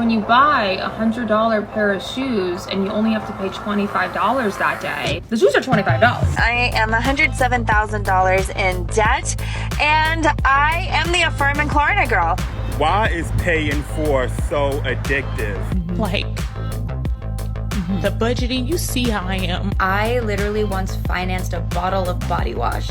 when you buy $100 pair of shoes and you only have to pay $25 that day, the shoes are $25. I am $107,000 in debt, and I am the Affirm and Klarna girl. Why is paying for so addictive? Like, the budgeting, you see how I am. I literally once financed a bottle of body wash.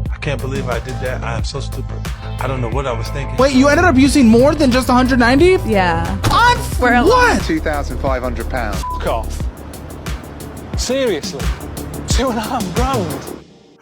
I can't believe I did that. I am so stupid. I don't know what I was thinking. Wait, you ended up using more than just 190? Yeah. On what? £2,500. Cough. Seriously? 2.5 grand?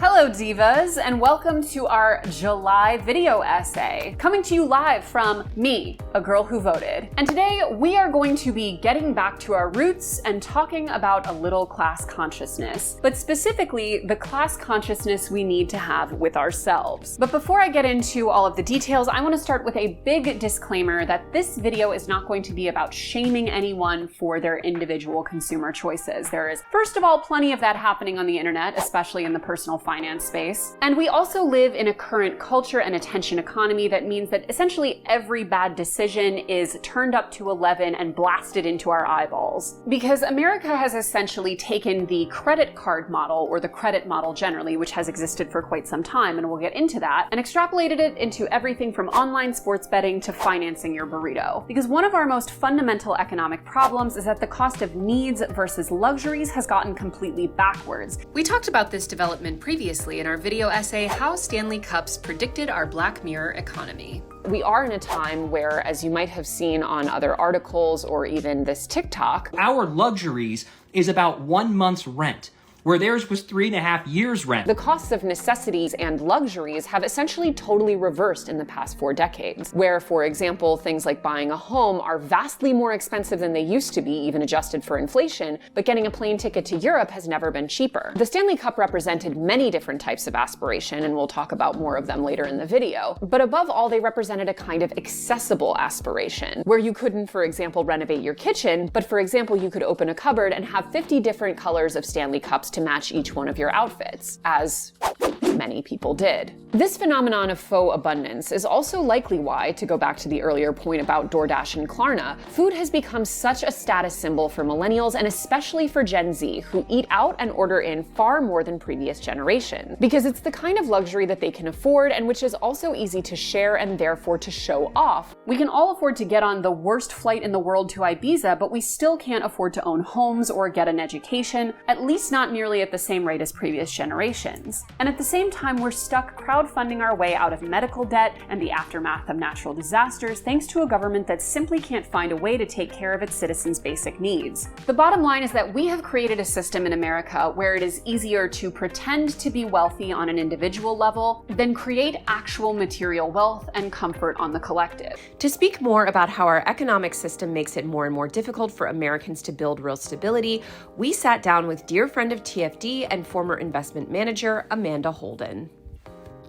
Hello divas, and welcome to our July video essay, coming to you live from me, a girl who voted. And today we are going to be getting back to our roots and talking about a little class consciousness, but specifically the class consciousness we need to have with ourselves. But before I get into all of the details, I want to start with a big disclaimer that this video is not going to be about shaming anyone for their individual consumer choices. There is, first of all, plenty of that happening on the internet, especially in the personal finance space. And we also live in a current culture and attention economy that means that essentially every bad decision is turned up to 11 and blasted into our eyeballs. Because America has essentially taken the credit card model, or the credit model generally, which has existed for quite some time, and we'll get into that, and extrapolated it into everything from online sports betting to financing your burrito. Because one of our most fundamental economic problems is that the cost of needs versus luxuries has gotten completely backwards. We talked about this development previously in our video essay, How Stanley Cups Predicted Our Black Mirror Economy. We are in a time where, as you might have seen on other articles or even this TikTok, our luxuries is about 1 month's rent, where theirs was 3.5 years' rent. The costs of necessities and luxuries have essentially totally reversed in the past 4 decades, where, for example, things like buying a home are vastly more expensive than they used to be, even adjusted for inflation, but getting a plane ticket to Europe has never been cheaper. The Stanley Cup represented many different types of aspiration, and we'll talk about more of them later in the video, but above all, they represented a kind of accessible aspiration, where you couldn't, for example, renovate your kitchen, but for example, you could open a cupboard and have 50 different colors of Stanley Cups to match each one of your outfits, as many people did. This phenomenon of faux abundance is also likely why, to go back to the earlier point about DoorDash and Klarna, food has become such a status symbol for millennials and especially for Gen Z, who eat out and order in far more than previous generations. Because it's the kind of luxury that they can afford and which is also easy to share and therefore to show off. We can all afford to get on the worst flight in the world to Ibiza, but we still can't afford to own homes or get an education, at least not nearly at the same rate as previous generations. And at the same time, we're stuck crowdfunding our way out of medical debt and the aftermath of natural disasters thanks to a government that simply can't find a way to take care of its citizens' basic needs. The bottom line is that we have created a system in America where it is easier to pretend to be wealthy on an individual level than create actual material wealth and comfort on the collective. To speak more about how our economic system makes it more and more difficult for Americans to build real stability, we sat down with dear friend of TFD and former investment manager Amanda Holden.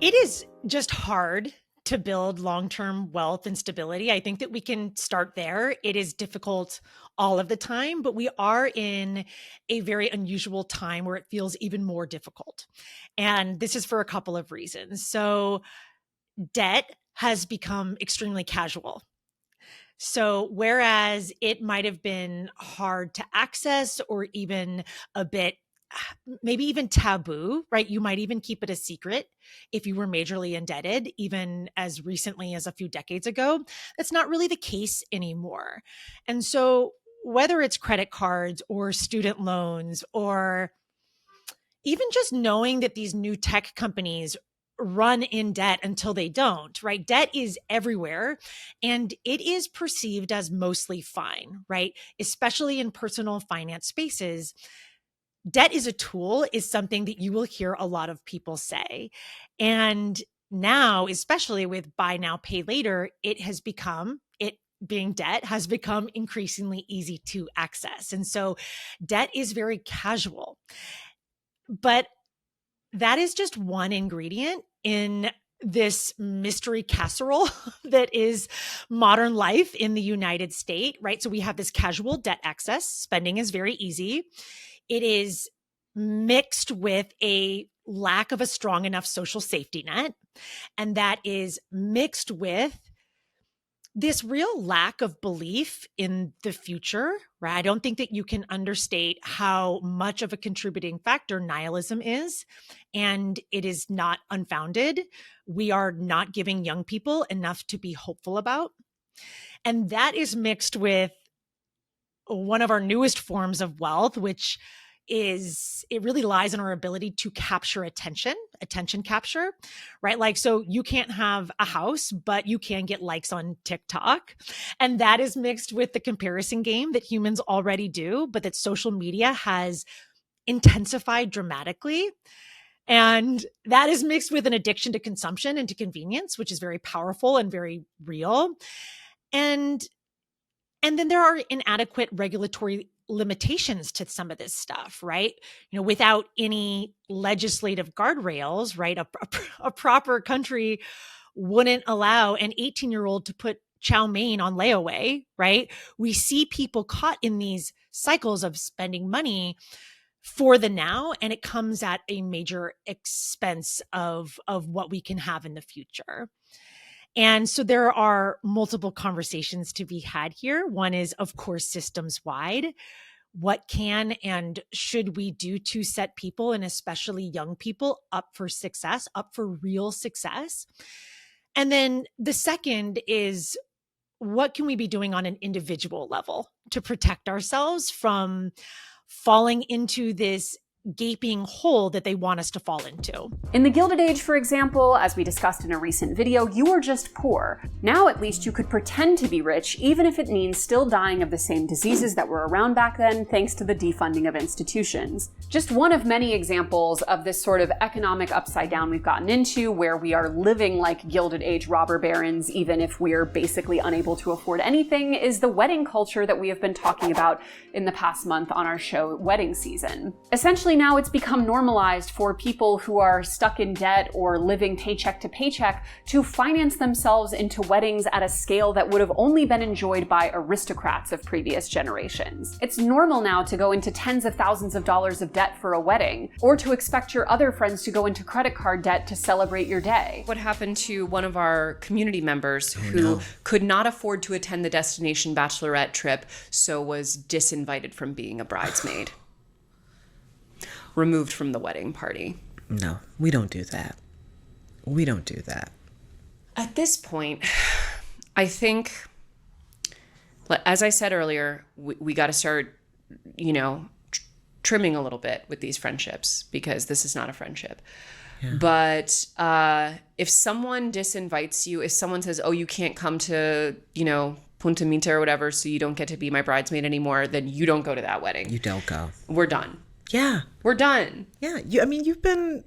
It is just hard to build long-term wealth and stability. I think that we can start there. It is difficult all of the time, but we are in a very unusual time where it feels even more difficult. And this is for a couple of reasons. So debt has become extremely casual. So whereas it might have been hard to access or even a bit maybe even taboo, right? You might even keep it a secret if you were majorly indebted, even as recently as a few decades ago. That's not really the case anymore. And so whether it's credit cards or student loans, or even just knowing that these new tech companies run in debt until they don't, right? Debt is everywhere and it is perceived as mostly fine, right? Especially in personal finance spaces. Debt is a tool is something that you will hear a lot of people say. And now, especially with buy now, pay later, being debt has become increasingly easy to access. And so debt is very casual. But that is just one ingredient in this mystery casserole that is modern life in the United States, right? So we have this casual debt access. Spending is very easy. It is mixed with a lack of a strong enough social safety net. And that is mixed with this real lack of belief in the future, right? I don't think that you can understate how much of a contributing factor nihilism is, and it is not unfounded. We are not giving young people enough to be hopeful about. And that is mixed with one of our newest forms of wealth, which is, it really lies in our ability to capture attention capture, right? Like, so you can't have a house, but you can get likes on TikTok. And that is mixed with the comparison game that humans already do, but that social media has intensified dramatically. And that is mixed with an addiction to consumption and to convenience, which is very powerful and very real. And then there are inadequate regulatory limitations to some of this stuff, right? You know, without any legislative guardrails, right? A proper country wouldn't allow an 18-year-old to put chow mein on layaway, right? We see people caught in these cycles of spending money for the now, and it comes at a major expense of what we can have in the future. And so there are multiple conversations to be had here. One is, of course, systems wide. What can and should we do to set people, and especially young people, up for success, up for real success? And then the second is, what can we be doing on an individual level to protect ourselves from falling into this gaping hole that they want us to fall into? In the Gilded Age, for example, as we discussed in a recent video, you were just poor. Now at least you could pretend to be rich, even if it means still dying of the same diseases that were around back then, thanks to the defunding of institutions. Just one of many examples of this sort of economic upside down we've gotten into, where we are living like Gilded Age robber barons, even if we're basically unable to afford anything, is the wedding culture that we have been talking about in the past month on our show, Wedding Season. Essentially, now it's become normalized for people who are stuck in debt or living paycheck to paycheck to finance themselves into weddings at a scale that would have only been enjoyed by aristocrats of previous generations. It's normal now to go into tens of thousands of dollars of debt for a wedding, or to expect your other friends to go into credit card debt to celebrate your day. What happened to one of our community members who could not afford to attend the destination bachelorette trip, so was disinvited from being a bridesmaid? Removed from the wedding party. No, we don't do that. We don't do that. At this point, I think, as I said earlier, we got to start, trimming a little bit with these friendships, because this is not a friendship. Yeah. But if someone disinvites you, if someone says, oh, you can't come to, Punta Mita or whatever, so you don't get to be my bridesmaid anymore, then you don't go to that wedding. You don't go. We're done. Yeah. We're done. Yeah. You've been,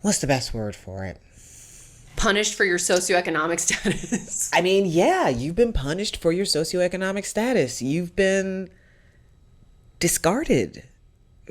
what's the best word for it? Punished for your socioeconomic status. Yeah, you've been punished for your socioeconomic status. You've been discarded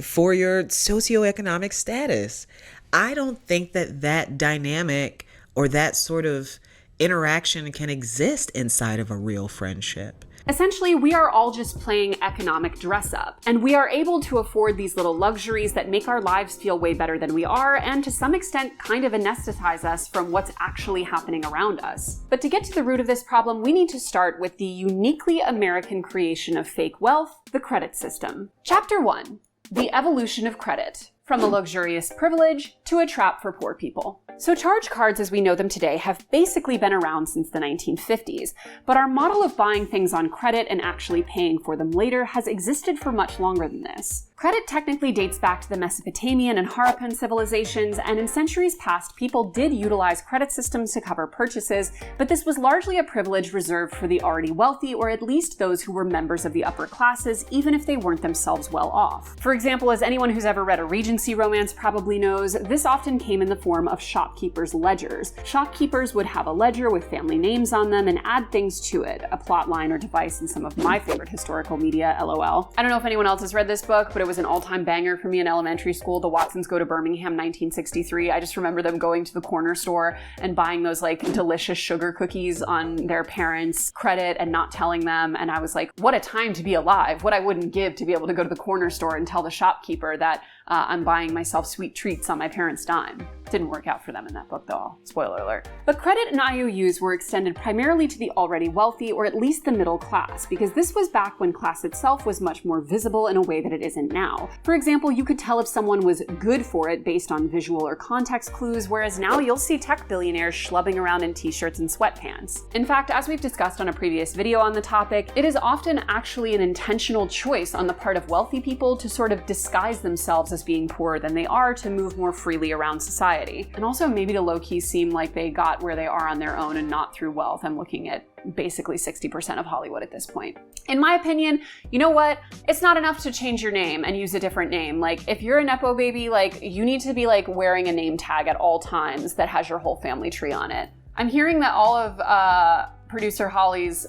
for your socioeconomic status. I don't think that dynamic or that sort of interaction can exist inside of a real friendship. Essentially, we are all just playing economic dress up, and we are able to afford these little luxuries that make our lives feel way better than we are, and to some extent kind of anesthetize us from what's actually happening around us. But to get to the root of this problem, we need to start with the uniquely American creation of fake wealth, the credit system. Chapter 1. The evolution of credit. From a luxurious privilege to a trap for poor people. So charge cards as we know them today have basically been around since the 1950s, but our model of buying things on credit and actually paying for them later has existed for much longer than this. Credit technically dates back to the Mesopotamian and Harappan civilizations, and in centuries past, people did utilize credit systems to cover purchases, but this was largely a privilege reserved for the already wealthy, or at least those who were members of the upper classes, even if they weren't themselves well off. For example, as anyone who's ever read a Regency romance probably knows, this often came in the form of shopkeepers' ledgers. Shopkeepers would have a ledger with family names on them and add things to it, a plot line or device in some of my favorite historical media, LOL. I don't know if anyone else has read this book, but it was an all-time banger for me in elementary school, The Watsons Go to Birmingham 1963. I just remember them going to the corner store and buying those like delicious sugar cookies on their parents' credit and not telling them. And I was like, what a time to be alive. What I wouldn't give to be able to go to the corner store and tell the shopkeeper that I'm buying myself sweet treats on my parents' dime. Didn't work out for them in that book though, spoiler alert. But credit and IOUs were extended primarily to the already wealthy, or at least the middle class, because this was back when class itself was much more visible in a way that it isn't now. For example, you could tell if someone was good for it based on visual or context clues, whereas now you'll see tech billionaires schlubbing around in t-shirts and sweatpants. In fact, as we've discussed on a previous video on the topic, it is often actually an intentional choice on the part of wealthy people to sort of disguise themselves as being poorer than they are to move more freely around society. And also maybe to low-key seem like they got where they are on their own and not through wealth. I'm looking at basically 60% of Hollywood at this point. In my opinion, you know what? It's not enough to change your name and use a different name. Like, if you're a Nepo baby, like, you need to be like wearing a name tag at all times that has your whole family tree on it. I'm hearing that all of producer Holly's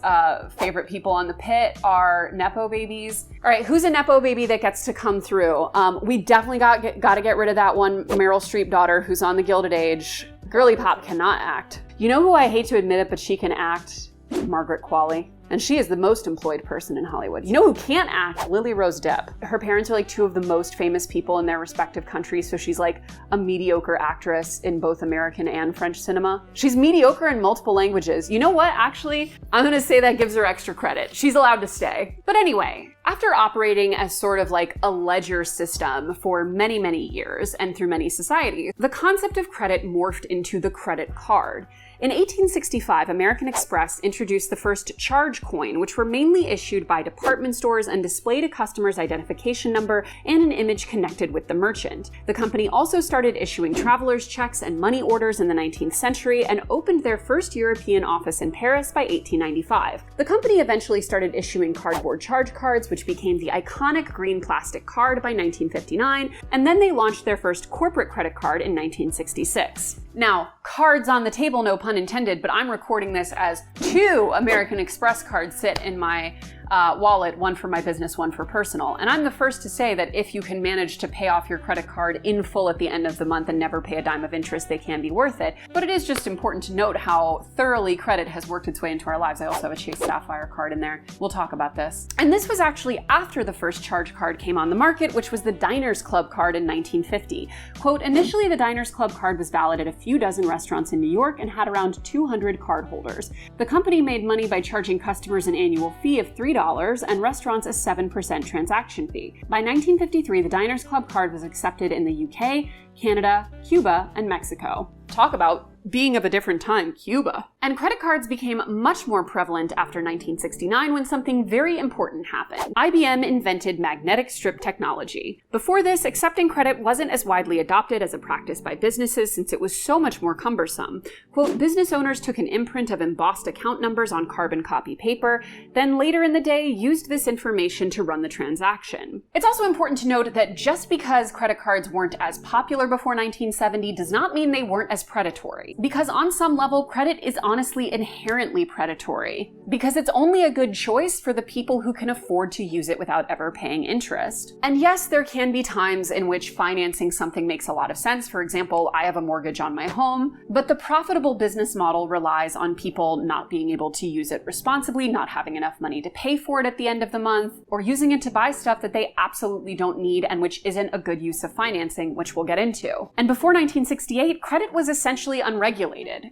favorite people on The Pit are Nepo babies. All right, who's a Nepo baby that gets to come through? We definitely got to get rid of that one Meryl Streep daughter who's on The Gilded Age. Girly Pop cannot act. You know who I hate to admit it, but she can act? Margaret Qualley. And she is the most employed person in Hollywood. You know who can't act? Lily Rose Depp. Her parents are like two of the most famous people in their respective countries, so she's like a mediocre actress in both American and French cinema. She's mediocre in multiple languages. You know what? Actually, I'm gonna say that gives her extra credit. She's allowed to stay. But anyway, after operating as sort of like a ledger system for many, many years and through many societies, the concept of credit morphed into the credit card. In 1865, American Express introduced the first charge coin, which were mainly issued by department stores and displayed a customer's identification number and an image connected with the merchant. The company also started issuing traveler's checks and money orders in the 19th century and opened their first European office in Paris by 1895. The company eventually started issuing cardboard charge cards, which became the iconic green plastic card by 1959, and then they launched their first corporate credit card in 1966. Now, cards on the table, no pun intended, but I'm recording this as 2 American Express cards sit in my wallet, one for my business, one for personal. And I'm the first to say that if you can manage to pay off your credit card in full at the end of the month and never pay a dime of interest, they can be worth it. But it is just important to note how thoroughly credit has worked its way into our lives. I also have a Chase Sapphire card in there. We'll talk about this. And this was actually after the first charge card came on the market, which was the Diners Club card in 1950. Quote, initially the Diners Club card was valid at a few dozen restaurants in New York and had around 200 cardholders. The company made money by charging customers an annual fee of $3 and restaurants a 7% transaction fee. By 1953, the Diners Club card was accepted in the UK, Canada, Cuba, and Mexico. Talk about being of a different time, Cuba. And credit cards became much more prevalent after 1969 when something very important happened. IBM invented magnetic strip technology. Before this, accepting credit wasn't as widely adopted as a practice by businesses since it was so much more cumbersome. Quote, business owners took an imprint of embossed account numbers on carbon copy paper, then later in the day used this information to run the transaction. It's also important to note that just because credit cards weren't as popular before 1970 does not mean they weren't as predatory. Because on some level, credit is honestly inherently predatory. Because it's only a good choice for the people who can afford to use it without ever paying interest. And yes, there can be times in which financing something makes a lot of sense. For example, I have a mortgage on my home, but the profitable business model relies on people not being able to use it responsibly, not having enough money to pay for it at the end of the month, or using it to buy stuff that they absolutely don't need and which isn't a good use of financing, which we'll get into. And before 1968, credit was essentially unregulated.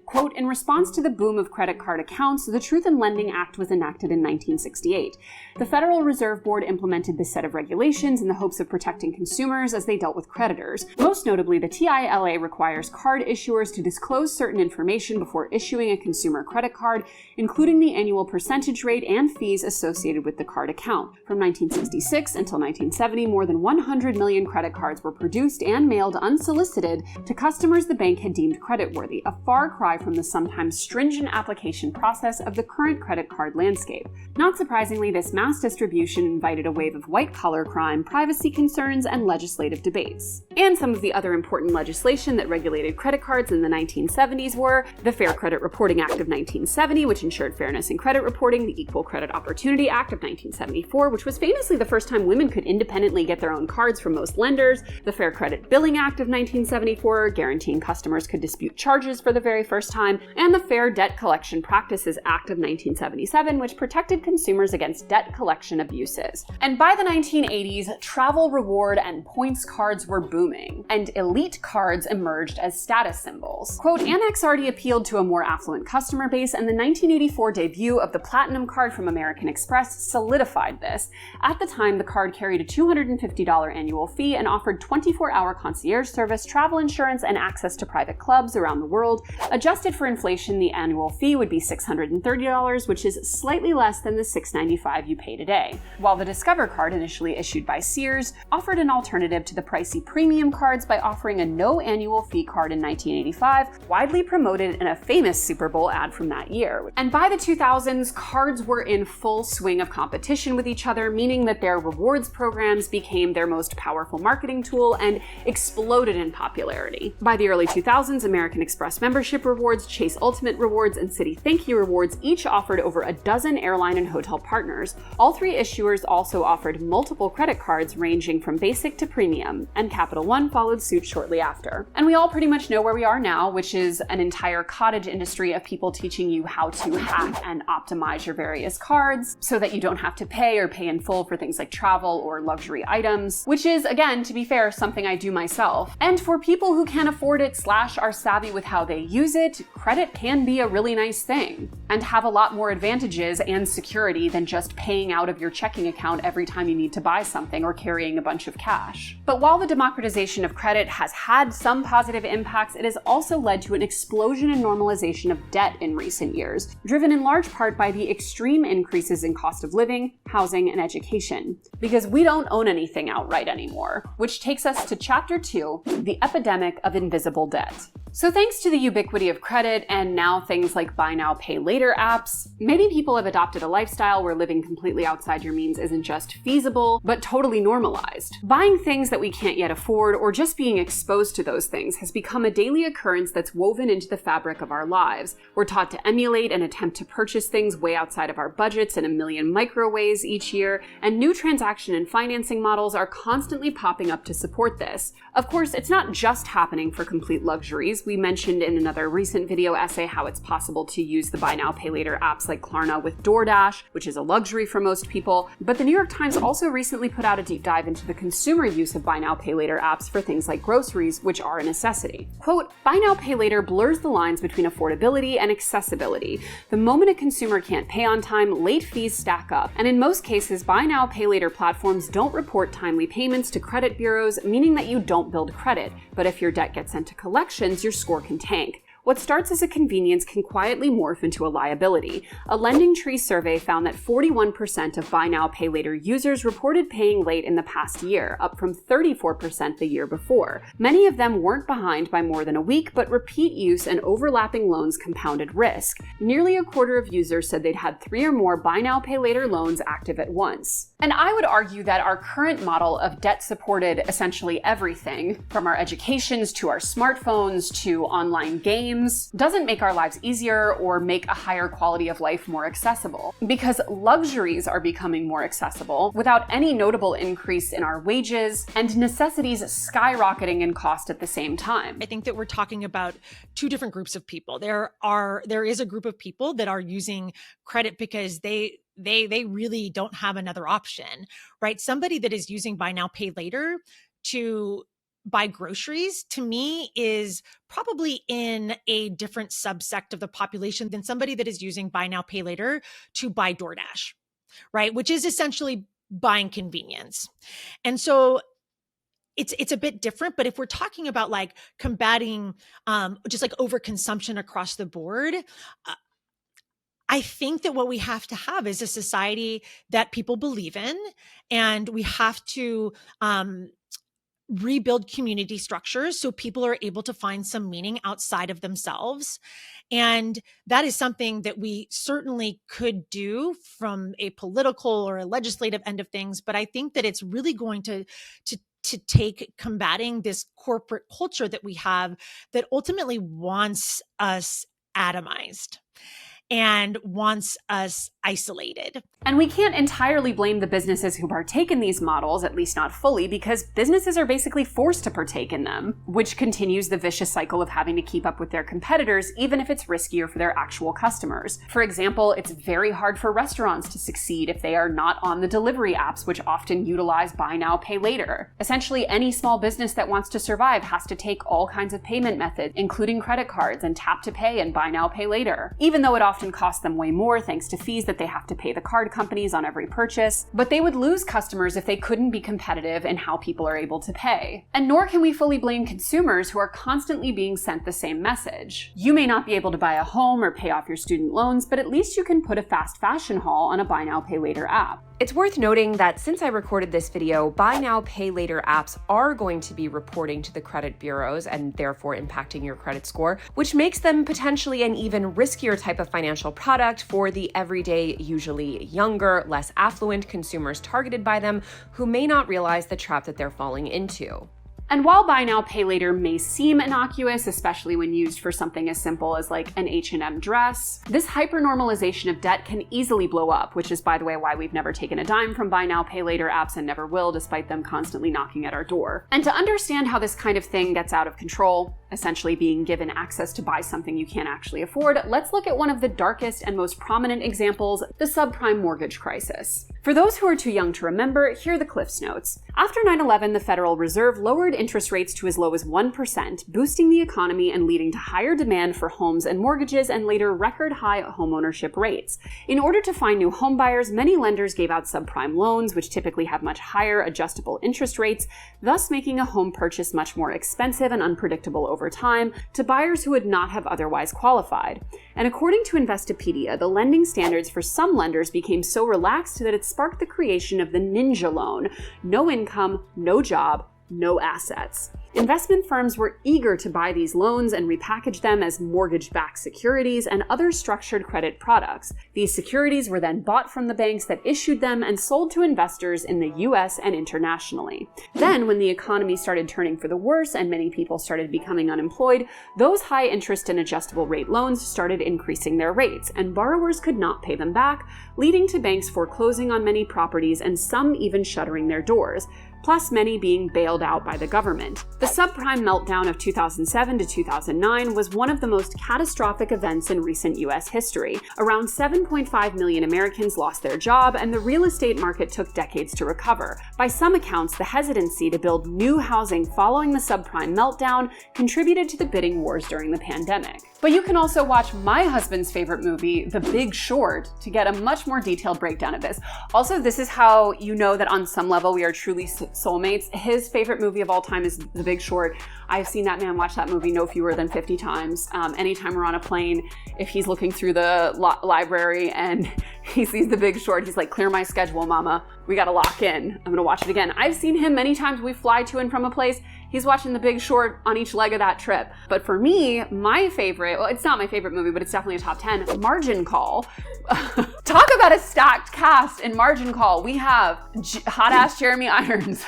Quote, in response to the boom of credit card accounts, the Truth in Lending Act was enacted in 1968. The Federal Reserve Board implemented this set of regulations in the hopes of protecting consumers as they dealt with creditors. Most notably, the TILA requires card issuers to disclose certain information before issuing a consumer credit card, including the annual percentage rate and fees associated with the card account. From 1966 until 1970, more than 100 million credit cards were produced and mailed unsolicited to customers the bank had deemed creditworthy. actually a far cry from the sometimes stringent application process of the current credit card landscape. Not surprisingly, this mass distribution invited a wave of white-collar crime, privacy concerns, and legislative debates. And some of the other important legislation that regulated credit cards in the 1970s were the Fair Credit Reporting Act of 1970, which ensured fairness in credit reporting, the Equal Credit Opportunity Act of 1974, which was famously the first time women could independently get their own cards from most lenders, the Fair Credit Billing Act of 1974, guaranteeing customers could dispute charges for the very first time, and the Fair Debt Collection Practices Act of 1977, which protected consumers against debt collection abuses. And by the 1980s, travel reward and points cards were booming, and elite cards emerged as status symbols. Quote, Amex already appealed to a more affluent customer base, and the 1984 debut of the Platinum Card from American Express solidified this. At the time, the card carried a $250 annual fee and offered 24-hour concierge service, travel insurance, and access to private clubs around the world. Adjusted for inflation, the annual fee would be $630, which is slightly less than the $695 you pay today. While the Discover card, initially issued by Sears, offered an alternative to the pricey premium cards by offering a no annual fee card in 1985, widely promoted in a famous Super Bowl ad from that year. And by the 2000s, cards were in full swing of competition with each other, meaning that their rewards programs became their most powerful marketing tool and exploded in popularity. By the early 2000s, American Express membership rewards, Chase Ultimate Rewards, and Citi Thank You Rewards each offered over a dozen airline and hotel partners. All three issuers also offered multiple credit cards ranging from basic to premium, and Capital One followed suit shortly after. And we all pretty much know where we are now, which is an entire cottage industry of people teaching you how to hack and optimize your various cards so that you don't have to pay or pay in full for things like travel or luxury items, which is, again, to be fair, something I do myself. And for people who can afford it / are savvy with how they use it, credit can be a really nice thing and have a lot more advantages and security than just paying out of your checking account every time you need to buy something or carrying a bunch of cash. But while the democratization of credit has had some positive impacts, it has also led to an explosion and normalization of debt in recent years, driven in large part by the extreme increases in cost of living, housing, and education. Because we don't own anything outright anymore, which takes us to Chapter 2, the epidemic of invisible debt. So thanks to the ubiquity of credit and now things like buy now, pay later apps, many people have adopted a lifestyle where living completely outside your means isn't just feasible, but totally normalized. Buying things that we can't yet afford or just being exposed to those things has become a daily occurrence that's woven into the fabric of our lives. We're taught to emulate and attempt to purchase things way outside of our budgets in a million micro ways each year, and new transaction and financing models are constantly popping up to support this. Of course, it's not just happening for complete luxuries. We mentioned in another recent video essay how it's possible to use the buy now, pay later apps like Klarna with DoorDash, which is a luxury for most people. But the New York Times also recently put out a deep dive into the consumer use of buy now, pay later apps for things like groceries, which are a necessity. Quote, buy now, pay later blurs the lines between affordability and accessibility. The moment a consumer can't pay on time, late fees stack up. And in most cases, buy now, pay later platforms don't report timely payments to credit bureaus, meaning that you don't build credit. But if your debt gets sent to collections, your score can tank. What starts as a convenience can quietly morph into a liability. A Lending Tree survey found that 41% of buy now, pay later users reported paying late in the past year, up from 34% the year before. Many of them weren't behind by more than a week, but repeat use and overlapping loans compounded risk. Nearly a quarter of users said they'd had 3 or more buy now, pay later loans active at once. And I would argue that our current model of debt-supported essentially everything, from our educations to our smartphones to online games, doesn't make our lives easier or make a higher quality of life more accessible. Because luxuries are becoming more accessible without any notable increase in our wages and necessities skyrocketing in cost at the same time. I think that we're talking about two different groups of people. There is a group of people that are using credit because they really don't have another option, right? Somebody that is using buy now, pay later to buy groceries, to me, is probably in a different subsect of the population than somebody that is using buy now, pay later to buy DoorDash, right? Which is essentially buying convenience. And so it's a bit different, but if we're talking about like combating just like overconsumption across the board, I think that what we have to have is a society that people believe in, and we have to rebuild community structures so people are able to find some meaning outside of themselves. And that is something that we certainly could do from a political or a legislative end of things. But I think that it's really going to take combating this corporate culture that we have that ultimately wants us atomized and wants us isolated. And we can't entirely blame the businesses who partake in these models, at least not fully, because businesses are basically forced to partake in them, which continues the vicious cycle of having to keep up with their competitors, even if it's riskier for their actual customers. For example, it's very hard for restaurants to succeed if they are not on the delivery apps, which often utilize buy now, pay later. Essentially, any small business that wants to survive has to take all kinds of payment methods, including credit cards and tap to pay and buy now, pay later, even though it often costs them way more thanks to fees that they have to pay the card companies on every purchase. But they would lose customers if they couldn't be competitive in how people are able to pay. And nor can we fully blame consumers who are constantly being sent the same message. You may not be able to buy a home or pay off your student loans, but at least you can put a fast fashion haul on a buy now, pay later app. It's worth noting that since I recorded this video, buy now, pay later apps are going to be reporting to the credit bureaus and therefore impacting your credit score, which makes them potentially an even riskier type of financial product for the everyday, usually younger, less affluent consumers targeted by them who may not realize the trap that they're falling into. And while buy now, pay later may seem innocuous, especially when used for something as simple as like an H&M dress, this hypernormalization of debt can easily blow up, which is, by the way, why we've never taken a dime from buy now, pay later apps and never will, despite them constantly knocking at our door. And to understand how this kind of thing gets out of control, essentially being given access to buy something you can't actually afford, let's look at one of the darkest and most prominent examples, the subprime mortgage crisis. For those who are too young to remember, here are the Cliffs Notes. After 9/11, the Federal Reserve lowered interest rates to as low as 1%, boosting the economy and leading to higher demand for homes and mortgages and later record high homeownership rates. In order to find new home buyers, many lenders gave out subprime loans, which typically have much higher adjustable interest rates, thus making a home purchase much more expensive and unpredictable over time to buyers who would not have otherwise qualified. And according to Investopedia, the lending standards for some lenders became so relaxed that it sparked the creation of the ninja loan: no income, no job, no assets. Investment firms were eager to buy these loans and repackage them as mortgage-backed securities and other structured credit products. These securities were then bought from the banks that issued them and sold to investors in the US and internationally. Then, when the economy started turning for the worse and many people started becoming unemployed, those high interest and adjustable rate loans started increasing their rates, and borrowers could not pay them back, leading to banks foreclosing on many properties and some even shuttering their doors, plus many being bailed out by the government. The subprime meltdown of 2007 to 2009 was one of the most catastrophic events in recent US history. Around 7.5 million Americans lost their job, and the real estate market took decades to recover. By some accounts, the hesitancy to build new housing following the subprime meltdown contributed to the bidding wars during the pandemic. But you can also watch my husband's favorite movie, The Big Short, to get a much more detailed breakdown of this. Also, this is how you know that on some level we are truly soulmates. His favorite movie of all time is The Big Short. I've seen that man watch that movie no fewer than 50 times. Anytime we're on a plane, if he's looking through the library and he sees The Big Short, he's like, "Clear my schedule, mama. We gotta lock in. I'm gonna watch it again." I've seen him many times. We fly to and from a place. He's watching The Big Short on each leg of that trip. But for me, my favorite, well, it's not my favorite movie, but it's definitely a top 10, Margin Call. Talk about a stacked cast in Margin Call. We have hot-ass Jeremy Irons.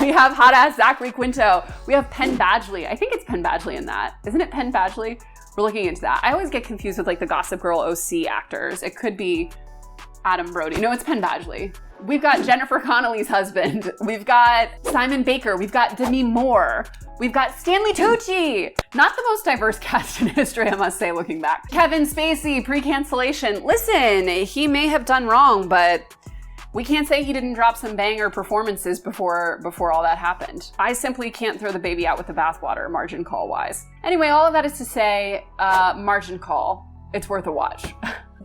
We have hot-ass Zachary Quinto. We have Penn Badgley. I think it's Penn Badgley in that. Isn't it Penn Badgley? We're looking into that. I always get confused with like the Gossip Girl OC actors. It could be Adam Brody. No, it's Penn Badgley. We've got Jennifer Connelly's husband. We've got Simon Baker. We've got Demi Moore. We've got Stanley Tucci. Not the most diverse cast in history, I must say, looking back. Kevin Spacey, pre-cancellation. Listen, he may have done wrong, but we can't say he didn't drop some banger performances before all that happened. I simply can't throw the baby out with the bathwater, Margin Call wise. Anyway, all of that is to say, Margin Call, it's worth a watch.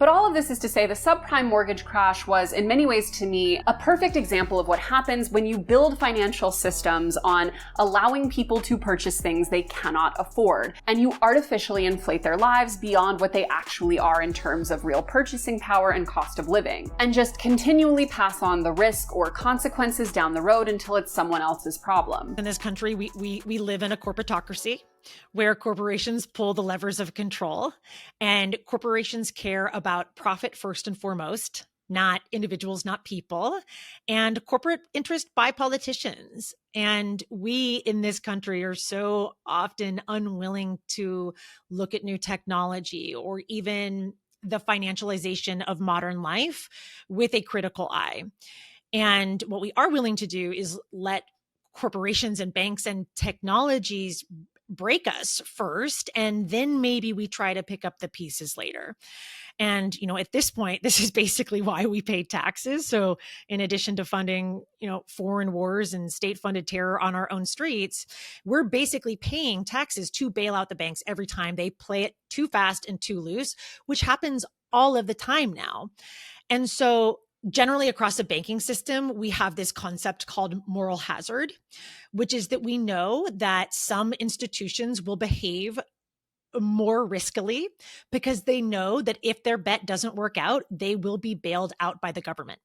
But all of this is to say the subprime mortgage crash was, in many ways to me, a perfect example of what happens when you build financial systems on allowing people to purchase things they cannot afford, and you artificially inflate their lives beyond what they actually are in terms of real purchasing power and cost of living, and just continually pass on the risk or consequences down the road until it's someone else's problem. In this country, we live in a corporatocracy where corporations pull the levers of control, and corporations care about profit first and foremost, not individuals, not people, and corporate interest by politicians. And we in this country are so often unwilling to look at new technology or even the financialization of modern life with a critical eye. And what we are willing to do is let corporations and banks and technologies break us first, and then maybe we try to pick up the pieces later. And, at this point, this is basically why we pay taxes. So in addition to funding, foreign wars and state-funded terror on our own streets, we're basically paying taxes to bail out the banks every time they play it too fast and too loose, which happens all of the time now. And so generally across the banking system, we have this concept called moral hazard, which is that we know that some institutions will behave more riskily because they know that if their bet doesn't work out, they will be bailed out by the government.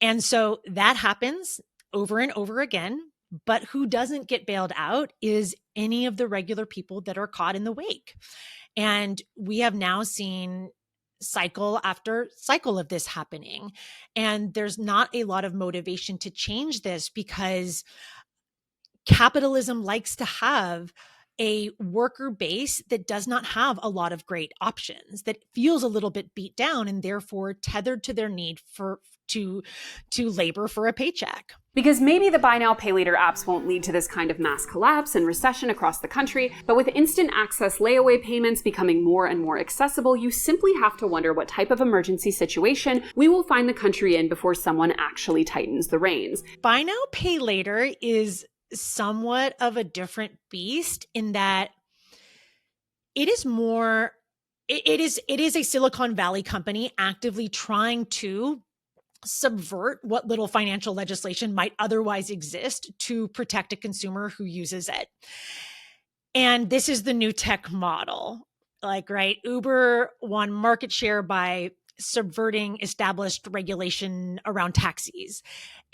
And so that happens over and over again. But who doesn't get bailed out is any of the regular people that are caught in the wake. And we have now seen cycle after cycle of this happening. And there's not a lot of motivation to change this because capitalism likes to have a worker base that does not have a lot of great options, that feels a little bit beat down and therefore tethered to their need to labor for a paycheck. Because maybe the buy now, pay later apps won't lead to this kind of mass collapse and recession across the country, but with instant access layaway payments becoming more and more accessible, you simply have to wonder what type of emergency situation we will find the country in before someone actually tightens the reins. Buy now, pay later is somewhat of a different beast in that it is a Silicon Valley company actively trying to subvert what little financial legislation might otherwise exist to protect a consumer who uses it. And this is the new tech model. Uber won market share by subverting established regulation around taxis.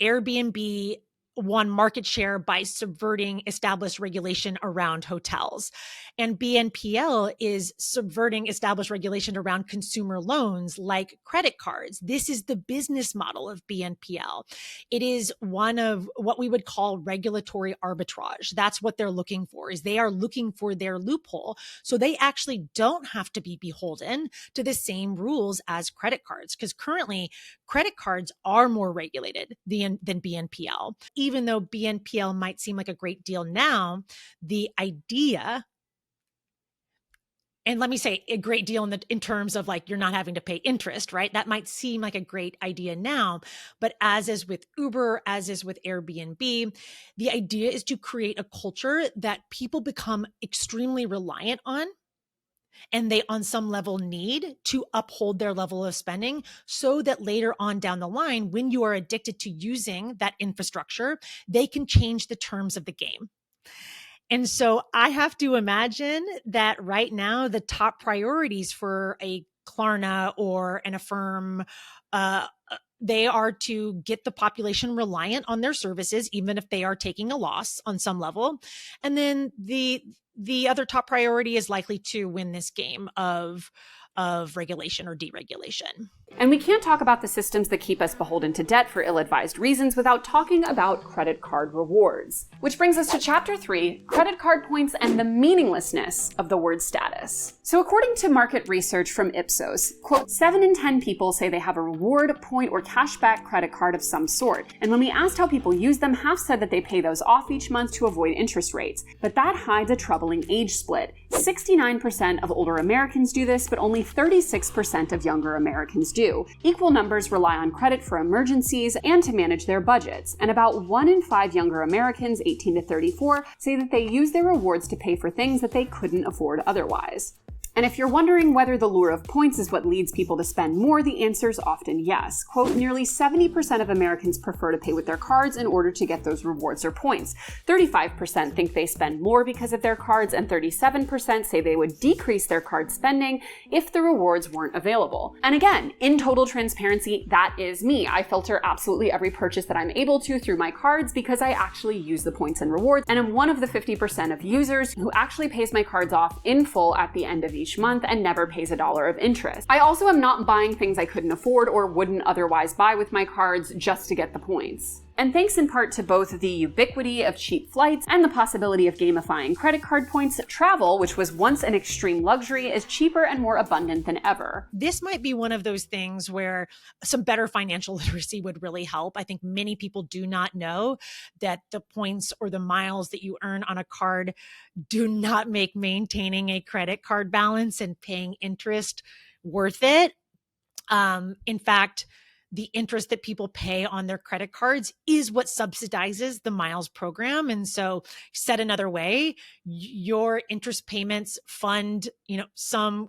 Airbnb won market share by subverting established regulation around hotels. And BNPL is subverting established regulation around consumer loans like credit cards. This is the business model of BNPL. It is one of what we would call regulatory arbitrage. That's what they're looking for, is they are looking for their loophole. So they actually don't have to be beholden to the same rules as credit cards, because currently credit cards are more regulated than BNPL. Even though BNPL might seem like a great deal now, the idea, and let me say a great deal in terms of you're not having to pay interest, right? That might seem like a great idea now, but as is with Uber, as is with Airbnb, the idea is to create a culture that people become extremely reliant on, and they on some level need to uphold their level of spending so that later on down the line, when you are addicted to using that infrastructure, they can change the terms of the game. And so I have to imagine that right now, the top priorities for a Klarna or an Affirm, they are to get the population reliant on their services, even if they are taking a loss on some level. And then the other top priority is likely to win this game of regulation or deregulation. And we can't talk about the systems that keep us beholden to debt for ill-advised reasons without talking about credit card rewards. Which brings us to Chapter 3, credit card points and the meaninglessness of the word status. So according to market research from Ipsos, quote, 7 in 10 people say they have a reward, point, or cashback credit card of some sort. And when we asked how people use them, half said that they pay those off each month to avoid interest rates. But that hides a troubling age split. 69% of older Americans do this, but only 36% of younger Americans do. Equal numbers rely on credit for emergencies and to manage their budgets, and about 1 in 5 younger Americans, 18 to 34, say that they use their rewards to pay for things that they couldn't afford otherwise. And if you're wondering whether the lure of points is what leads people to spend more, the answer is often yes. Quote, nearly 70% of Americans prefer to pay with their cards in order to get those rewards or points. 35% think they spend more because of their cards, and 37% say they would decrease their card spending if the rewards weren't available. And again, in total transparency, that is me. I filter absolutely every purchase that I'm able to through my cards because I actually use the points and rewards, and I'm one of the 50% of users who actually pays my cards off in full at the end of each month and never pays $1 of interest. I also am not buying things I couldn't afford or wouldn't otherwise buy with my cards just to get the points. And thanks in part to both the ubiquity of cheap flights and the possibility of gamifying credit card points, travel, which was once an extreme luxury, is cheaper and more abundant than ever. This might be one of those things where some better financial literacy would really help. I think many people do not know that the points or the miles that you earn on a card do not make maintaining a credit card balance and paying interest worth it. In fact, the interest that people pay on their credit cards is what subsidizes the miles program. And so, said another way, your interest payments fund, some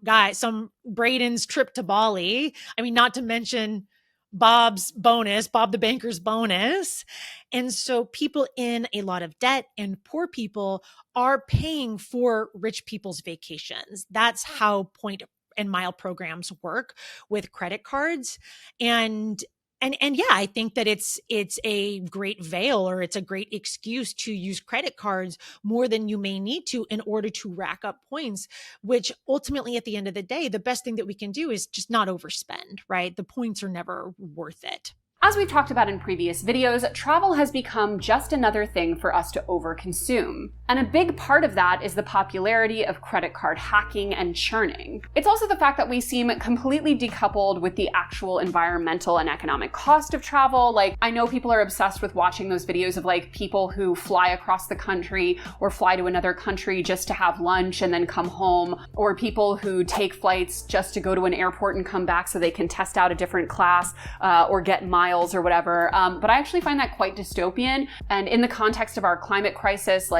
Braden's trip to Bali. I mean, not to mention Bob's bonus, Bob the banker's bonus. And so people in a lot of debt and poor people are paying for rich people's vacations. That's how point and mile programs work with credit cards. And yeah, I think that it's a great veil, or it's a great excuse to use credit cards more than you may need to in order to rack up points, which ultimately at the end of the day, the best thing that we can do is just not overspend, right? The points are never worth it. As we've talked about in previous videos, travel has become just another thing for us to overconsume. And a big part of that is the popularity of credit card hacking and churning. It's also the fact that we seem completely decoupled with the actual environmental and economic cost of travel. Like, I know people are obsessed with watching those videos of like people who fly across the country or fly to another country just to have lunch and then come home, or people who take flights just to go to an airport and come back so they can test out a different class or get miles or whatever. But I actually find that quite dystopian. And in the context of our climate crisis,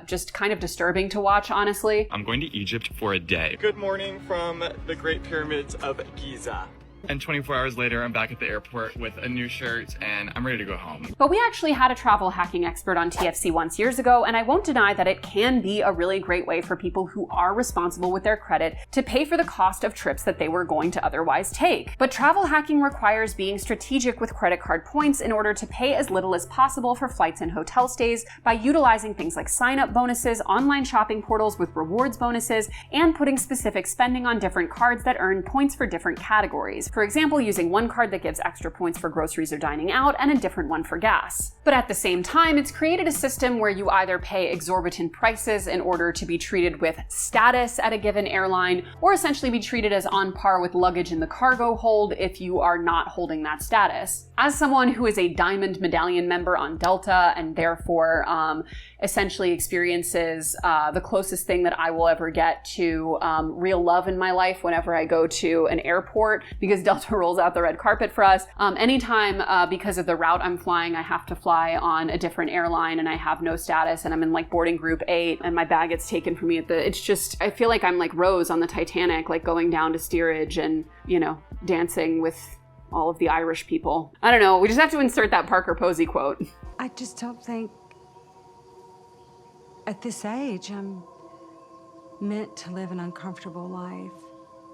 just kind of disturbing to watch, honestly. I'm going to Egypt for a day. Good morning from the Great Pyramids of Giza. And 24 hours later, I'm back at the airport with a new shirt and I'm ready to go home. But we actually had a travel hacking expert on TFC once years ago, and I won't deny that it can be a really great way for people who are responsible with their credit to pay for the cost of trips that they were going to otherwise take. But travel hacking requires being strategic with credit card points in order to pay as little as possible for flights and hotel stays by utilizing things like sign-up bonuses, online shopping portals with rewards bonuses, and putting specific spending on different cards that earn points for different categories. For example, using one card that gives extra points for groceries or dining out and a different one for gas. But at the same time, it's created a system where you either pay exorbitant prices in order to be treated with status at a given airline, or essentially be treated as on par with luggage in the cargo hold if you are not holding that status. As someone who is a Diamond Medallion member on Delta and therefore essentially experiences the closest thing that I will ever get to real love in my life whenever I go to an airport, because Delta rolls out the red carpet for us. Anytime because of the route I'm flying, I have to fly on a different airline and I have no status and I'm in like boarding group 8 and my bag gets taken from me it's just, I feel like I'm like Rose on the Titanic, like going down to steerage and, dancing with all of the Irish people. I don't know, we just have to insert that Parker Posey quote. I just don't think at this age I'm meant to live an uncomfortable life.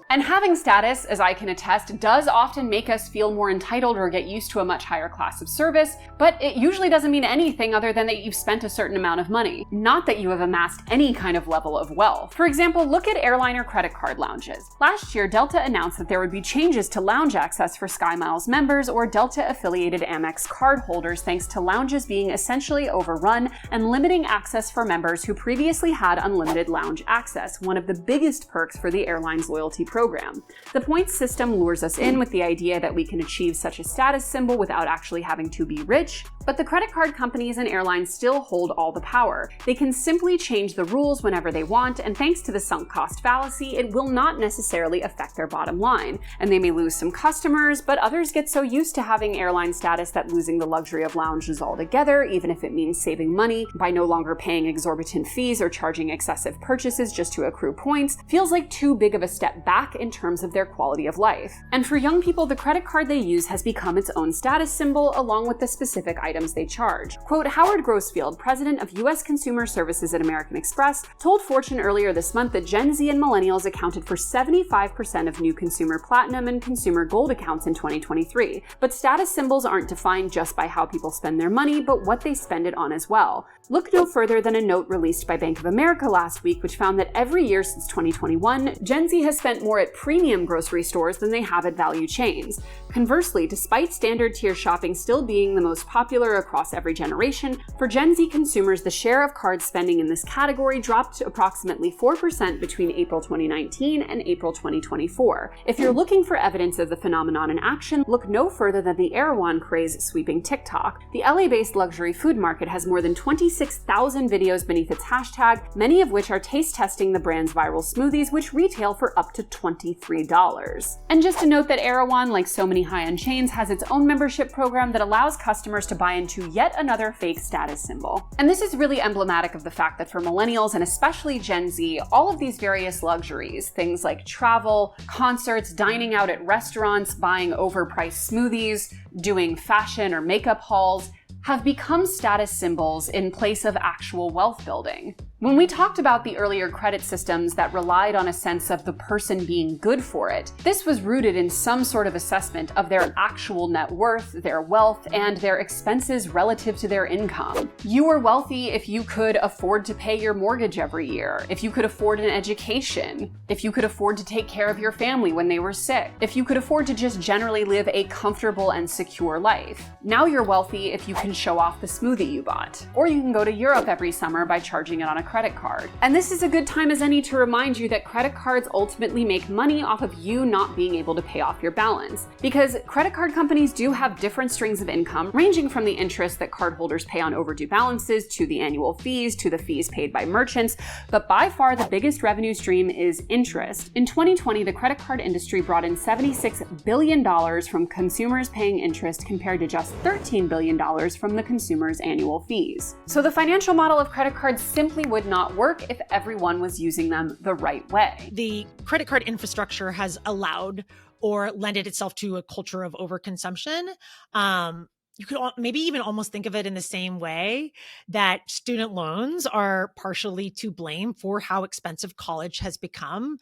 And having status, as I can attest, does often make us feel more entitled or get used to a much higher class of service, but it usually doesn't mean anything other than that you've spent a certain amount of money, not that you have amassed any kind of level of wealth. For example, look at airliner credit card lounges. Last year, Delta announced that there would be changes to lounge access for SkyMiles members or Delta-affiliated Amex card holders, thanks to lounges being essentially overrun and limiting access for members who previously had unlimited lounge access, one of the biggest perks for the airline's loyalty program. program. The points system lures us in with the idea that we can achieve such a status symbol without actually having to be rich, but the credit card companies and airlines still hold all the power. They can simply change the rules whenever they want, and thanks to the sunk cost fallacy, it will not necessarily affect their bottom line. And they may lose some customers, but others get so used to having airline status that losing the luxury of lounges altogether, even if it means saving money by no longer paying exorbitant fees or charging excessive purchases just to accrue points, feels like too big of a step back in terms of their quality of life. And for young people, the credit card they use has become its own status symbol along with the specific items they charge. Quote, Howard Grossfield, president of U.S. Consumer Services at American Express, told Fortune earlier this month that Gen Z and millennials accounted for 75% of new consumer platinum and consumer gold accounts in 2023. But status symbols aren't defined just by how people spend their money, but what they spend it on as well. Look no further than a note released by Bank of America last week, which found that every year since 2021, Gen Z has spent more at premium grocery stores than they have at value chains. Conversely, despite standard tier shopping still being the most popular across every generation, for Gen Z consumers, the share of card spending in this category dropped to approximately 4% between April 2019 and April 2024. If you're looking for evidence of the phenomenon in action, look no further than the Erewhon craze sweeping TikTok. The LA-based luxury food market has more than 26,000 videos beneath its hashtag, many of which are taste testing the brand's viral smoothies, which retail for up to $23. And just to note that Erewhon, like so many high-end chains, has its own membership program that allows customers to buy into yet another fake status symbol. And this is really emblematic of the fact that for millennials and especially Gen Z, all of these various luxuries, things like travel, concerts, dining out at restaurants, buying overpriced smoothies, doing fashion or makeup hauls, have become status symbols in place of actual wealth building. When we talked about the earlier credit systems that relied on a sense of the person being good for it, this was rooted in some sort of assessment of their actual net worth, their wealth, and their expenses relative to their income. You were wealthy if you could afford to pay your mortgage every year, if you could afford an education, if you could afford to take care of your family when they were sick, if you could afford to just generally live a comfortable and secure life. Now you're wealthy if you can show off the smoothie you bought, or you can go to Europe every summer by charging it on a credit card. And this is a good time as any to remind you that credit cards ultimately make money off of you not being able to pay off your balance. Because credit card companies do have different streams of income, ranging from the interest that cardholders pay on overdue balances, to the annual fees, to the fees paid by merchants, but by far the biggest revenue stream is interest. In 2020, the credit card industry brought in $76 billion from consumers paying interest compared to just $13 billion from the consumer's annual fees. So the financial model of credit cards simply would not work if everyone was using them the right way. The credit card infrastructure has allowed or lended itself to a culture of overconsumption. You could maybe even almost think of it in the same way that student loans are partially to blame for how expensive college has become.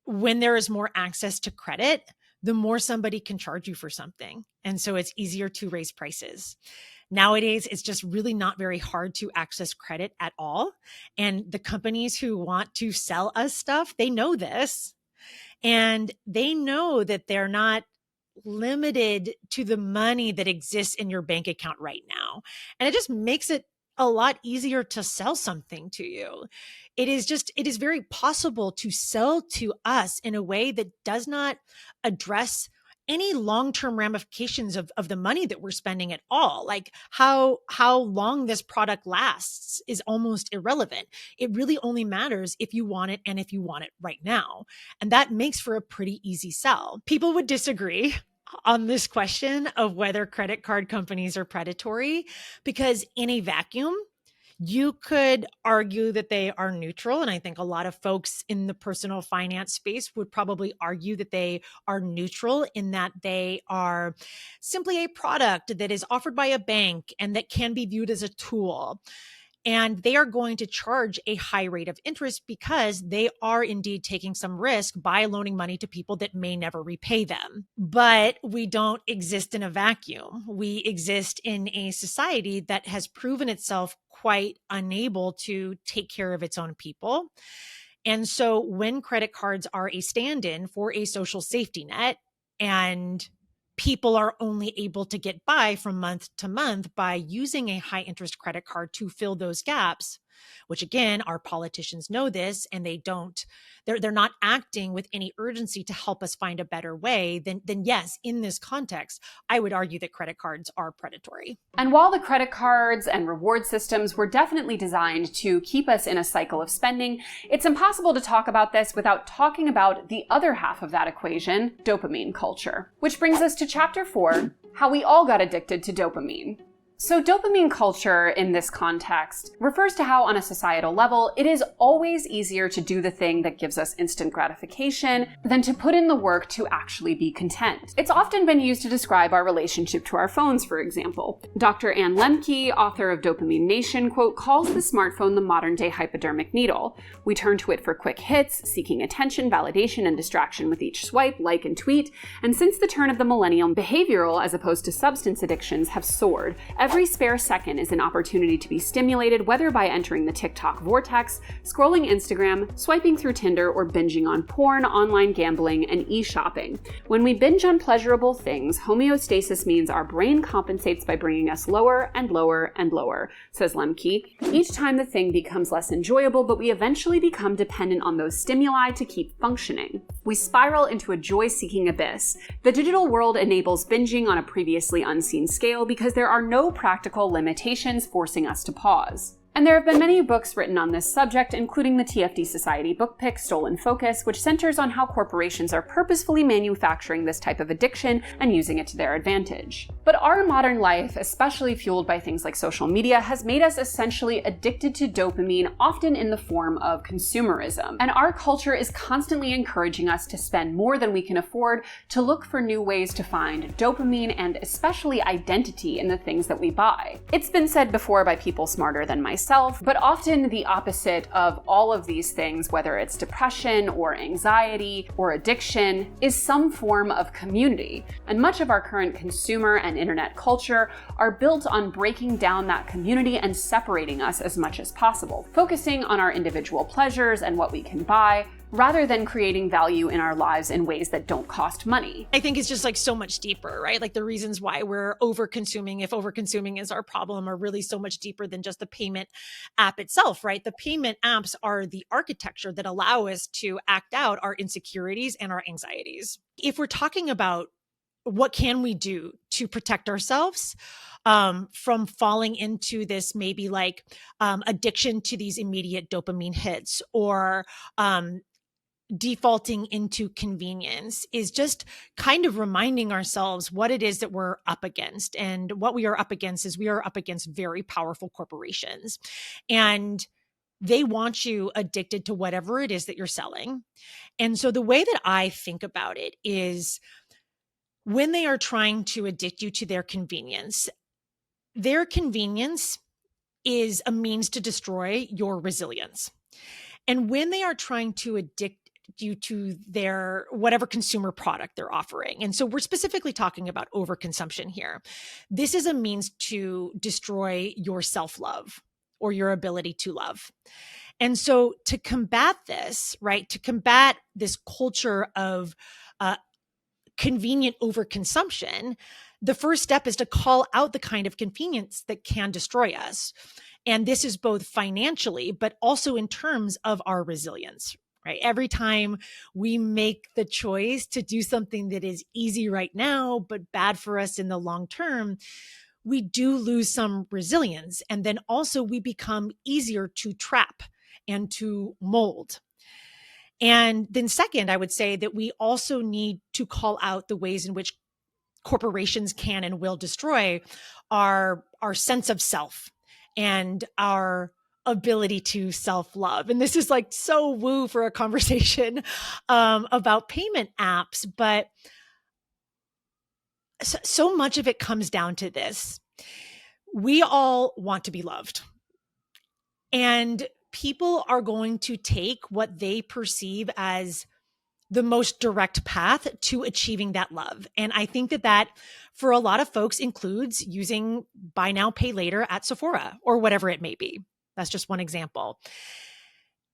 When there is more access to credit, the more somebody can charge you for something. And so it's easier to raise prices. Nowadays, it's just really not very hard to access credit at all. And the companies who want to sell us stuff, they know this. And they know that they're not limited to the money that exists in your bank account right now. And it just makes it a lot easier to sell something to you. It is very possible to sell to us in a way that does not address any long-term ramifications of the money that we're spending at all. Like how long this product lasts is almost irrelevant. It really only matters if you want it and if you want it right now. And that makes for a pretty easy sell. People would disagree on this question of whether credit card companies are predatory, because in a vacuum, you could argue that they are neutral. And I think a lot of folks in the personal finance space would probably argue that they are neutral in that they are simply a product that is offered by a bank and that can be viewed as a tool. And they are going to charge a high rate of interest because they are indeed taking some risk by loaning money to people that may never repay them. But we don't exist in a vacuum. We exist in a society that has proven itself quite unable to take care of its own people. And so when credit cards are a stand-in for a social safety net, and people are only able to get by from month to month by using a high interest credit card to fill those gaps, which again, our politicians know this and they're not acting with any urgency to help us find a better way, then yes, in this context, I would argue that credit cards are predatory. And while the credit cards and reward systems were definitely designed to keep us in a cycle of spending, it's impossible to talk about this without talking about the other half of that equation, dopamine culture. Which brings us to chapter 4, how we all got addicted to dopamine. So dopamine culture in this context refers to how on a societal level, it is always easier to do the thing that gives us instant gratification than to put in the work to actually be content. It's often been used to describe our relationship to our phones, for example. Dr. Ann Lemke, author of Dopamine Nation, quote, calls the smartphone the modern day hypodermic needle. We turn to it for quick hits, seeking attention, validation, and distraction with each swipe, like, and tweet. And since the turn of the millennium, behavioral as opposed to substance addictions have soared. Every spare second is an opportunity to be stimulated, whether by entering the TikTok vortex, scrolling Instagram, swiping through Tinder, or binging on porn, online gambling, and e-shopping. When we binge on pleasurable things, homeostasis means our brain compensates by bringing us lower and lower and lower, says Lemke. Each time the thing becomes less enjoyable, but we eventually become dependent on those stimuli to keep functioning. We spiral into a joy-seeking abyss. The digital world enables binging on a previously unseen scale because there are no practical limitations forcing us to pause. And there have been many books written on this subject, including the TFD Society book pick, Stolen Focus, which centers on how corporations are purposefully manufacturing this type of addiction and using it to their advantage. But our modern life, especially fueled by things like social media, has made us essentially addicted to dopamine, often in the form of consumerism. And our culture is constantly encouraging us to spend more than we can afford, to look for new ways to find dopamine and especially identity in the things that we buy. It's been said before by people smarter than myself, but often the opposite of all of these things, whether it's depression or anxiety or addiction, is some form of community. And much of our current consumer and internet culture are built on breaking down that community and separating us as much as possible, focusing on our individual pleasures and what we can buy, rather than creating value in our lives in ways that don't cost money. I think it's just like so much deeper, right? Like the reasons why we're over-consuming, if over-consuming is our problem, are really so much deeper than just the payment app itself, right? The payment apps are the architecture that allow us to act out our insecurities and our anxieties. If we're talking about what can we do to protect ourselves from falling into this maybe like addiction to these immediate dopamine hits, or defaulting into convenience, is just kind of reminding ourselves what it is that we're up against. And what we are up against is we are up against very powerful corporations. And they want you addicted to whatever it is that you're selling. And so the way that I think about it is, when they are trying to addict you to their convenience is a means to destroy your resilience. And when they are trying to addict you to their whatever consumer product they're offering, and so we're specifically talking about overconsumption here, this is a means to destroy your self-love or your ability to love. And so to combat this, right, to combat this culture of convenient overconsumption, the first step is to call out the kind of convenience that can destroy us. And this is both financially, but also in terms of our resilience, right? Every time we make the choice to do something that is easy right now, but bad for us in the long term, we do lose some resilience. And then also we become easier to trap and to mold. And then second, I would say that we also need to call out the ways in which corporations can and will destroy our sense of self and our ability to self-love. And this is like so woo for a conversation about payment apps, but so much of it comes down to this. We all want to be loved. And people are going to take what they perceive as the most direct path to achieving that love. And I think that for a lot of folks includes using buy now, pay later at Sephora or whatever it may be. That's just one example.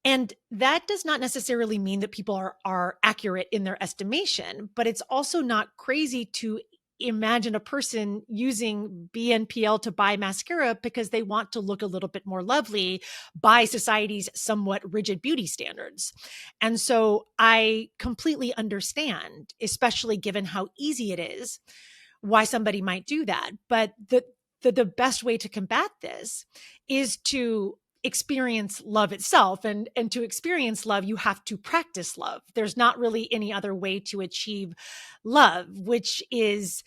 And that does not necessarily mean that people are accurate in their estimation, but it's also not crazy to imagine a person using BNPL to buy mascara because they want to look a little bit more lovely by society's somewhat rigid beauty standards. And so I completely understand, especially given how easy it is, why somebody might do that. But the best way to combat this is to experience love itself. And to experience love, you have to practice love. There's not really any other way to achieve love, which is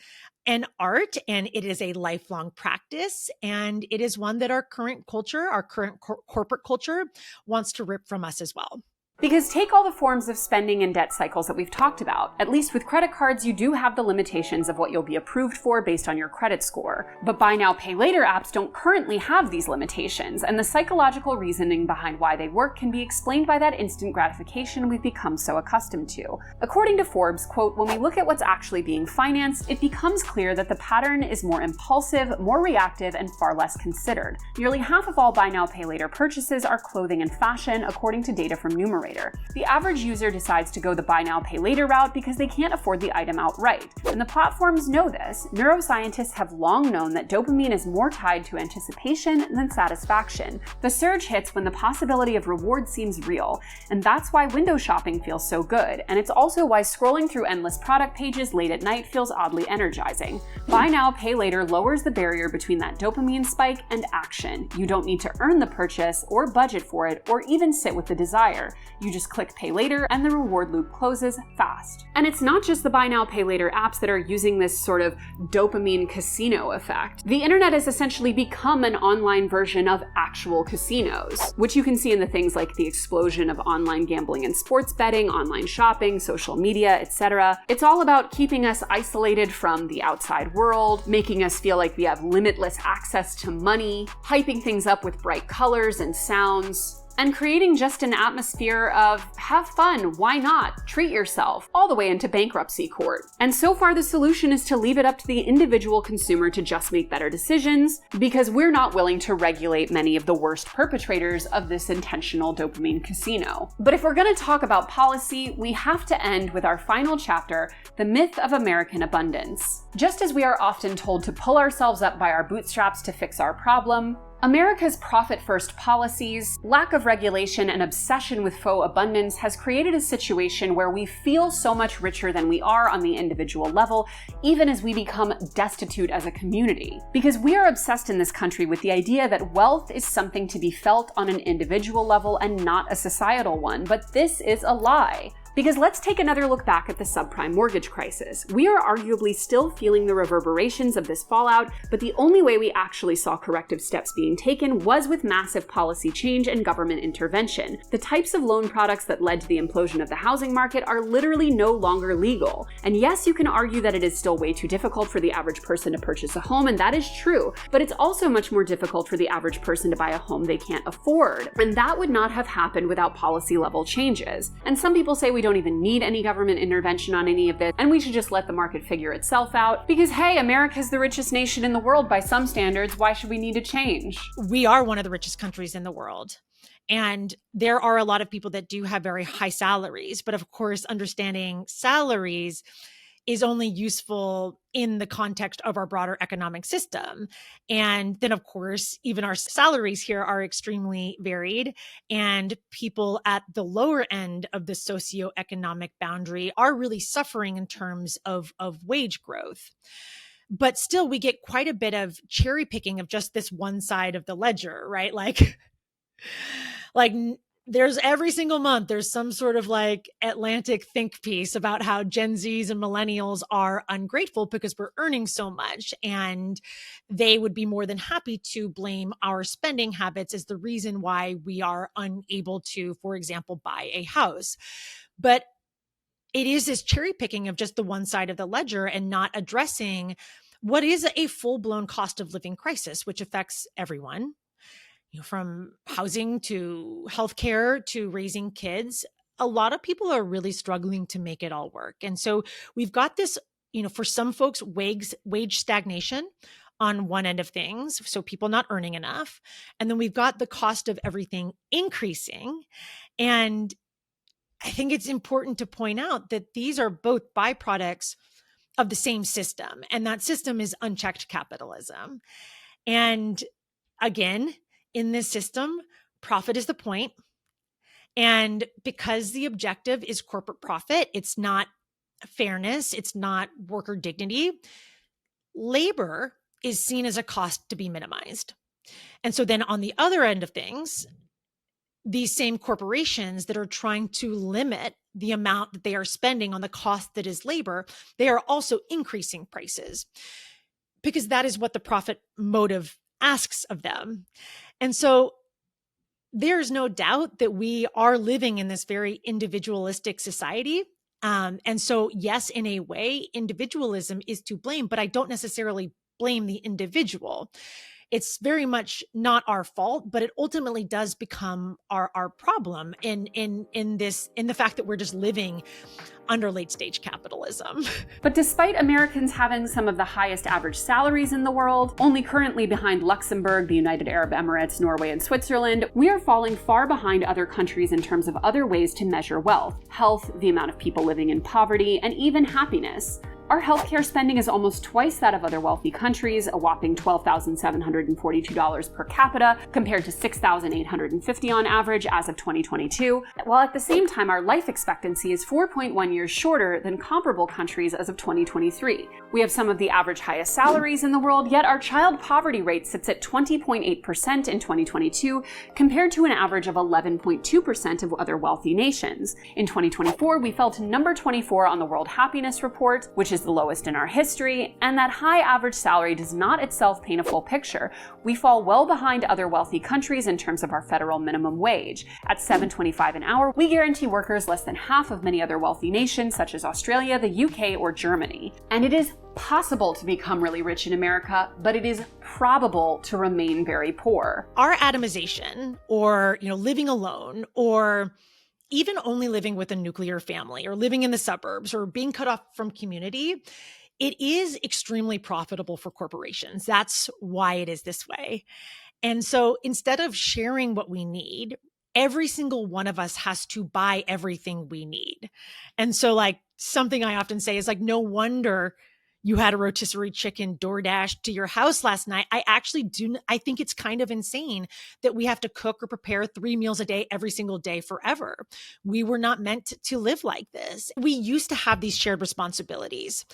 an art, and it is a lifelong practice. And it is one that our current culture, our current corporate culture wants to rip from us as well. Because take all the forms of spending and debt cycles that we've talked about. At least with credit cards, you do have the limitations of what you'll be approved for based on your credit score. But buy now, pay later apps don't currently have these limitations, and the psychological reasoning behind why they work can be explained by that instant gratification we've become so accustomed to. According to Forbes, quote, when we look at what's actually being financed, it becomes clear that the pattern is more impulsive, more reactive, and far less considered. Nearly half of all buy now, pay later purchases are clothing and fashion, according to data from Numerator. The average user decides to go the buy now, pay later route because they can't afford the item outright. And the platforms know this. Neuroscientists have long known that dopamine is more tied to anticipation than satisfaction. The surge hits when the possibility of reward seems real, and that's why window shopping feels so good. And it's also why scrolling through endless product pages late at night feels oddly energizing. Buy now, pay later lowers the barrier between that dopamine spike and action. You don't need to earn the purchase or budget for it or even sit with the desire. You just click pay later and the reward loop closes fast. And it's not just the buy now, pay later apps that are using this sort of dopamine casino effect. The internet has essentially become an online version of actual casinos, which you can see in the things like the explosion of online gambling and sports betting, online shopping, social media, etc. It's all about keeping us isolated from the outside world, making us feel like we have limitless access to money, hyping things up with bright colors and sounds, and creating just an atmosphere of have fun, why not, treat yourself, all the way into bankruptcy court. And so far the solution is to leave it up to the individual consumer to just make better decisions, because we're not willing to regulate many of the worst perpetrators of this intentional dopamine casino. But if we're gonna talk about policy, we have to end with our final chapter, the myth of American abundance. Just as we are often told to pull ourselves up by our bootstraps to fix our problem, America's profit-first policies, lack of regulation, and obsession with faux abundance has created a situation where we feel so much richer than we are on the individual level, even as we become destitute as a community. Because we are obsessed in this country with the idea that wealth is something to be felt on an individual level and not a societal one, but this is a lie. Because let's take another look back at the subprime mortgage crisis. We are arguably still feeling the reverberations of this fallout, but the only way we actually saw corrective steps being taken was with massive policy change and government intervention. The types of loan products that led to the implosion of the housing market are literally no longer legal. And yes, you can argue that it is still way too difficult for the average person to purchase a home, and that is true, but it's also much more difficult for the average person to buy a home they can't afford. And that would not have happened without policy level changes. And some people say we don't even need any government intervention on any of this, and we should just let the market figure itself out, because hey, America's the richest nation in the world by some standards, why should we need to change? We are one of the richest countries in the world. And there are a lot of people that do have very high salaries, but of course, understanding salaries is only useful in the context of our broader economic system. And then, of course, even our salaries here are extremely varied, and people at the lower end of the socioeconomic boundary are really suffering in terms of wage growth. But still, we get quite a bit of cherry picking of just this one side of the ledger, right? Like there's every single month, there's some sort of like Atlantic think piece about how Gen Zs and millennials are ungrateful because we're earning so much. And they would be more than happy to blame our spending habits as the reason why we are unable to, for example, buy a house. But it is this cherry picking of just the one side of the ledger and not addressing what is a full-blown cost of living crisis, which affects everyone. From housing to healthcare to raising kids, a lot of people are really struggling to make it all work. And so we've got this, for some folks, wage stagnation on one end of things. So people not earning enough. And then we've got the cost of everything increasing. And I think it's important to point out that these are both byproducts of the same system. And that system is unchecked capitalism. And again, in this system, profit is the point. And because the objective is corporate profit, it's not fairness, it's not worker dignity, labor is seen as a cost to be minimized. And so then on the other end of things, these same corporations that are trying to limit the amount that they are spending on the cost that is labor, they are also increasing prices because that is what the profit motive asks of them. And so there's no doubt that we are living in this very individualistic society. And so, yes, in a way, individualism is to blame, but I don't necessarily blame the individual. It's very much not our fault, but it ultimately does become our problem in the fact that we're just living under late stage capitalism. But despite Americans having some of the highest average salaries in the world, only currently behind Luxembourg, the United Arab Emirates, Norway, and Switzerland, we are falling far behind other countries in terms of other ways to measure wealth, health, the amount of people living in poverty, and even happiness. Our healthcare spending is almost twice that of other wealthy countries, a whopping $12,742 per capita, compared to $6,850 on average as of 2022, while at the same time our life expectancy is 4.1 years shorter than comparable countries as of 2023. We have some of the average highest salaries in the world, yet our child poverty rate sits at 20.8% in 2022, compared to an average of 11.2% of other wealthy nations. In 2024, we fell to number 24 on the World Happiness Report, which is the lowest in our history, and that high average salary does not itself paint a full picture. We fall well behind other wealthy countries in terms of our federal minimum wage. At $7.25 an hour, we guarantee workers less than half of many other wealthy nations such as Australia, the UK, or Germany. And it is possible to become really rich in America, but it is probable to remain very poor. Our atomization, or living alone, or even only living with a nuclear family or living in the suburbs or being cut off from community, it is extremely profitable for corporations. That's why it is this way. And so instead of sharing what we need, every single one of us has to buy everything we need. And so something I often say is no wonder you had a rotisserie chicken DoorDash to your house last night. I think it's kind of insane that we have to cook or prepare 3 meals a day every single day forever. We were not meant to live like this. We used to have these shared responsibilities,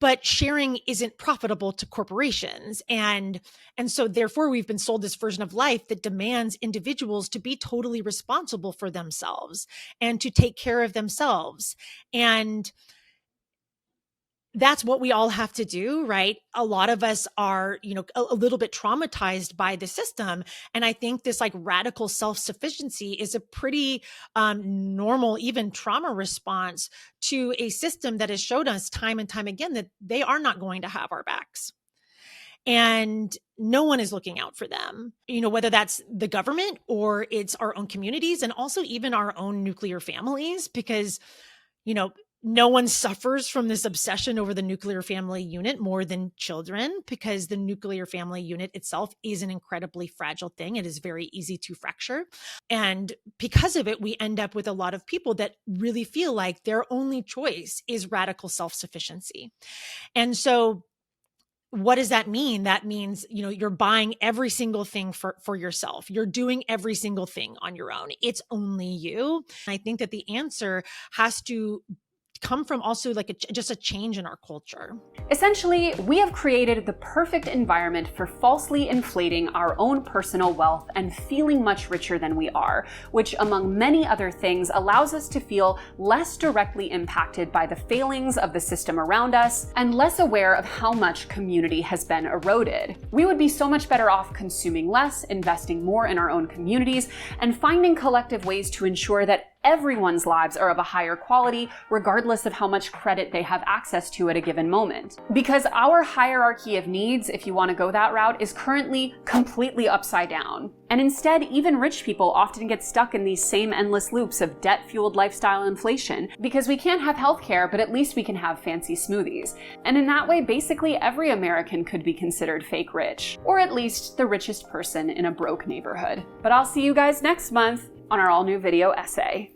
but sharing isn't profitable to corporations. And so therefore we've been sold this version of life that demands individuals to be totally responsible for themselves and to take care of themselves. And that's what we all have to do, right? A lot of us are, a little bit traumatized by the system. And I think this radical self-sufficiency is a pretty normal, even trauma response to a system that has showed us time and time again that they are not going to have our backs. And no one is looking out for them, whether that's the government or it's our own communities and also even our own nuclear families, because, no one suffers from this obsession over the nuclear family unit more than children, because the nuclear family unit itself is an incredibly fragile thing. It is very easy to fracture. And because of it, we end up with a lot of people that really feel like their only choice is radical self-sufficiency. And so what does that mean? That means, you're buying every single thing for yourself. You're doing every single thing on your own. It's only you. I think that the answer has to come from also just a change in our culture. Essentially, we have created the perfect environment for falsely inflating our own personal wealth and feeling much richer than we are, which among many other things allows us to feel less directly impacted by the failings of the system around us and less aware of how much community has been eroded. We would be so much better off consuming less, investing more in our own communities, and finding collective ways to ensure that everyone's lives are of a higher quality, regardless of how much credit they have access to at a given moment. Because our hierarchy of needs, if you want to go that route, is currently completely upside down. And instead, even rich people often get stuck in these same endless loops of debt-fueled lifestyle inflation, because we can't have healthcare, but at least we can have fancy smoothies. And in that way, basically every American could be considered fake rich, or at least the richest person in a broke neighborhood. But I'll see you guys next month on our all-new video essay.